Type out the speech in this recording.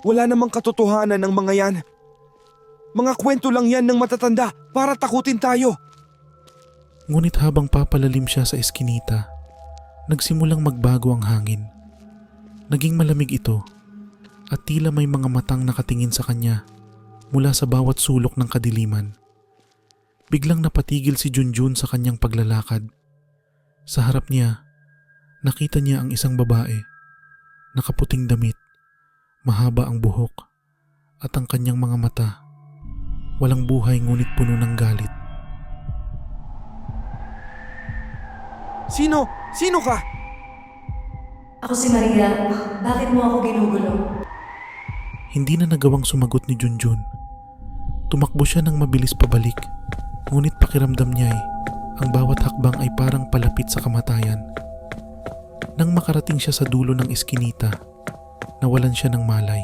Wala namang katotohanan ng mga yan. Mga kwento lang yan ng matatanda para takutin tayo. Ngunit habang papalalim siya sa eskinita, nagsimulang magbago ang hangin. Naging malamig ito at tila may mga matang nakatingin sa kanya mula sa bawat sulok ng kadiliman. Biglang napatigil si Junjun sa kanyang paglalakad. Sa harap niya, nakita niya ang isang babae, nakaputing damit, mahaba ang buhok at ang kanyang mga mata. Walang buhay ngunit puno ng galit. Sino? Sino ka? Ako si Maria. Bakit mo ako ginugulo? Hindi na nagawang sumagot ni Junjun. Tumakbo siya ng mabilis pabalik, ngunit pakiramdam niya ang bawat hakbang ay parang palapit sa kamatayan. Nang makarating siya sa dulo ng eskinita, nawalan siya ng malay.